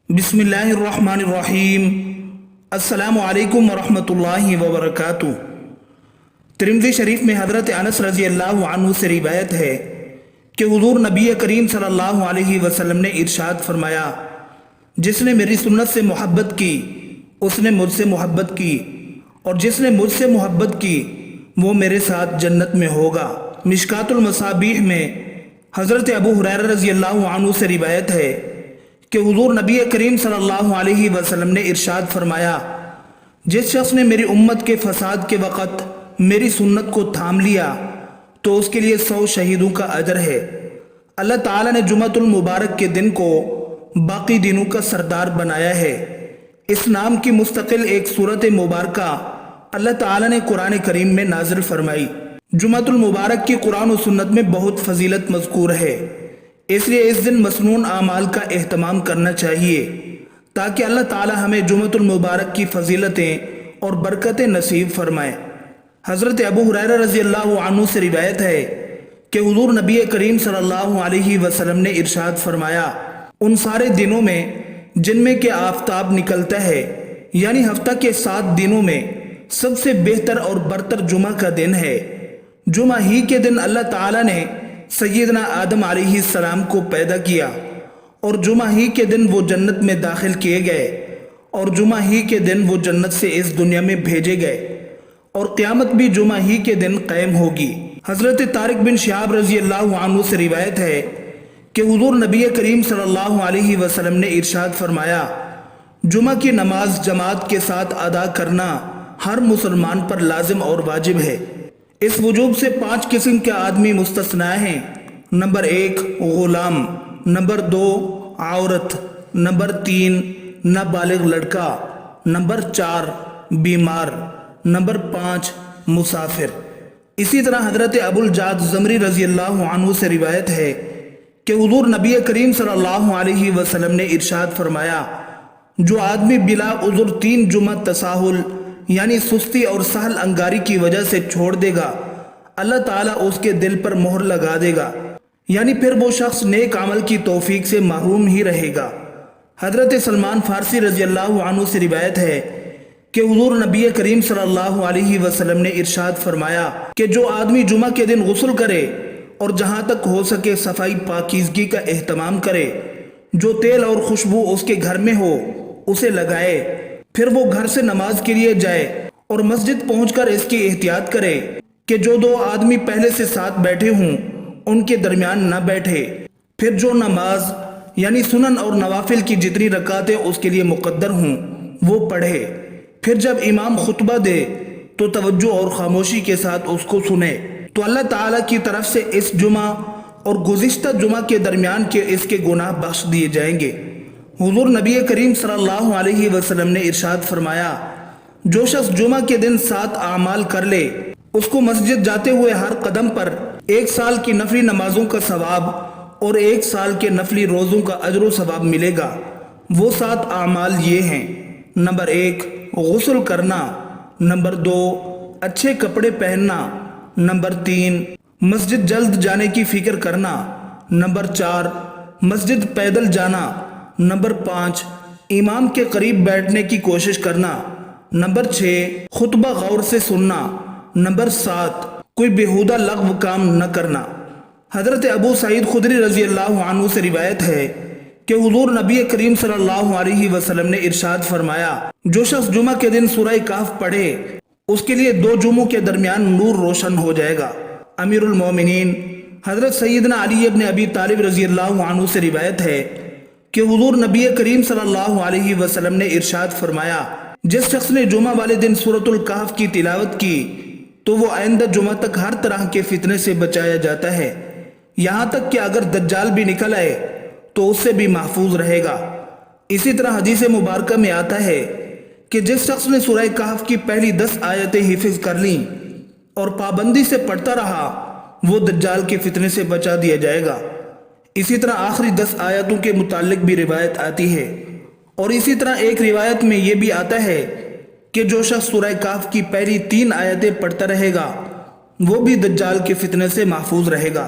بسم اللہ الرحمن الرحیم۔ السلام علیکم ورحمۃ اللہ وبرکاتہ۔ ترمذی شریف میں حضرت انس رضی اللہ عنہ سے روایت ہے کہ حضور نبی کریم صلی اللہ علیہ وسلم نے ارشاد فرمایا، جس نے میری سنت سے محبت کی اس نے مجھ سے محبت کی، اور جس نے مجھ سے محبت کی وہ میرے ساتھ جنت میں ہوگا۔ مشکات المصابیح میں حضرت ابو ہریرہ رضی اللہ عنہ سے روایت ہے کہ حضور نبی کریم صلی اللہ علیہ وسلم نے ارشاد فرمایا، جس شخص نے میری امت کے فساد کے وقت میری سنت کو تھام لیا تو اس کے لیے 100 شہیدوں کا اجر ہے۔ اللہ تعالیٰ نے جمعۃ المبارک کے دن کو باقی دنوں کا سردار بنایا ہے۔ اس نام کی مستقل ایک سورت مبارکہ اللہ تعالیٰ نے قرآن کریم میں نازل فرمائی۔ جمعۃ المبارک کی قرآن و سنت میں بہت فضیلت مذکور ہے، اس لیے اس دن مسنون اعمال کا اہتمام کرنا چاہیے تاکہ اللہ تعالیٰ ہمیں جمعۃ المبارک کی فضیلتیں اور برکتیں نصیب فرمائے۔ حضرت ابو ہریرہ رضی اللہ عنہ سے روایت ہے کہ حضور نبی کریم صلی اللہ علیہ وسلم نے ارشاد فرمایا، ان سارے دنوں میں جن میں کہ آفتاب نکلتا ہے، یعنی ہفتہ کے 7 دنوں میں سب سے بہتر اور برتر جمعہ کا دن ہے۔ جمعہ ہی کے دن اللہ تعالیٰ نے سیدنا آدم علیہ السلام کو پیدا کیا، اور جمعہ ہی کے دن وہ جنت میں داخل کیے گئے، اور جمعہ ہی کے دن وہ جنت سے اس دنیا میں بھیجے گئے، اور قیامت بھی جمعہ ہی کے دن قائم ہوگی۔ حضرت طارق بن شہاب رضی اللہ عنہ سے روایت ہے کہ حضور نبی کریم صلی اللہ علیہ وسلم نے ارشاد فرمایا، جمعہ کی نماز جماعت کے ساتھ ادا کرنا ہر مسلمان پر لازم اور واجب ہے۔ اس وجوب سے 5 قسم کے آدمی مستثنی ہیں۔ نمبر 1 غلام، نمبر 2 عورت، نمبر 3 نابالغ لڑکا، نمبر 4 بیمار، نمبر 5 مسافر۔ اسی طرح حضرت ابو الجعد زمری رضی اللہ عنہ سے روایت ہے کہ حضور نبی کریم صلی اللہ علیہ وسلم نے ارشاد فرمایا، جو آدمی بلا عذر 3 جمعہ تساہل یعنی سستی اور سہل انگاری کی وجہ سے چھوڑ دے گا، اللہ تعالیٰ اس کے دل پر مہر لگا دے گا، یعنی پھر وہ شخص نیک عمل کی توفیق سے محروم ہی رہے گا۔ حضرت سلمان فارسی رضی اللہ عنہ سے روایت ہے کہ حضور نبی کریم صلی اللہ علیہ وسلم نے ارشاد فرمایا کہ جو آدمی جمعہ کے دن غسل کرے اور جہاں تک ہو سکے صفائی پاکیزگی کا اہتمام کرے، جو تیل اور خوشبو اس کے گھر میں ہو اسے لگائے، پھر وہ گھر سے نماز کے لیے جائے اور مسجد پہنچ کر اس کی احتیاط کرے کہ جو 2 آدمی پہلے سے ساتھ بیٹھے ہوں ان کے درمیان نہ بیٹھے، پھر جو نماز یعنی سنن اور نوافل کی جتنی رکعتیں اس کے لیے مقدر ہوں وہ پڑھے، پھر جب امام خطبہ دے تو توجہ اور خاموشی کے ساتھ اس کو سنے، تو اللہ تعالیٰ کی طرف سے اس جمعہ اور گزشتہ جمعہ کے درمیان کے اس کے گناہ بخش دیے جائیں گے۔ حضور نبی کریم صلی اللہ علیہ وسلم نے ارشاد فرمایا، جو شخص جمعہ کے دن 7 اعمال کر لے، اس کو مسجد جاتے ہوئے ہر قدم پر 1 سال کی نفلی نمازوں کا ثواب اور 1 سال کے نفلی روزوں کا اجر و ثواب ملے گا۔ وہ 7 اعمال یہ ہیں: نمبر 1 غسل کرنا، نمبر 2 اچھے کپڑے پہننا، نمبر 3 مسجد جلد جانے کی فکر کرنا، نمبر 4 مسجد پیدل جانا، نمبر 5 امام کے قریب بیٹھنے کی کوشش کرنا، نمبر 6 خطبہ غور سے سننا، نمبر 7 کوئی بیہودہ لغو کام نہ کرنا۔ حضرت ابو سعید خدری رضی اللہ عنہ سے روایت ہے کہ حضور نبی کریم صلی اللہ علیہ وسلم نے ارشاد فرمایا، جو شخص جمعہ کے دن سورہ کہف پڑھے اس کے لیے 2 جمعوں کے درمیان نور روشن ہو جائے گا۔ امیر المومنین حضرت سیدنا علی ابن ابی طالب رضی اللہ عنہ سے روایت ہے کہ حضور نبی کریم صلی اللہ علیہ وسلم نے ارشاد فرمایا، جس شخص نے جمعہ والے دن سورۃ الکہف کی تلاوت کی تو وہ آئندہ جمعہ تک ہر طرح کے فتنے سے بچایا جاتا ہے، یہاں تک کہ اگر دجال بھی نکل آئے تو اس سے بھی محفوظ رہے گا۔ اسی طرح حدیث مبارکہ میں آتا ہے کہ جس شخص نے سورہ کہف کی پہلی 10 آیتیں حفظ کر لیں اور پابندی سے پڑھتا رہا، وہ دجال کے فتنے سے بچا دیا جائے گا۔ اسی طرح آخری 10 آیتوں کے متعلق بھی روایت آتی ہے، اور اسی طرح ایک روایت میں یہ بھی آتا ہے کہ جو شخص سورہ کہف کی پہلی 3 آیتیں پڑھتا رہے گا وہ بھی دجال کے فتنے سے محفوظ رہے گا۔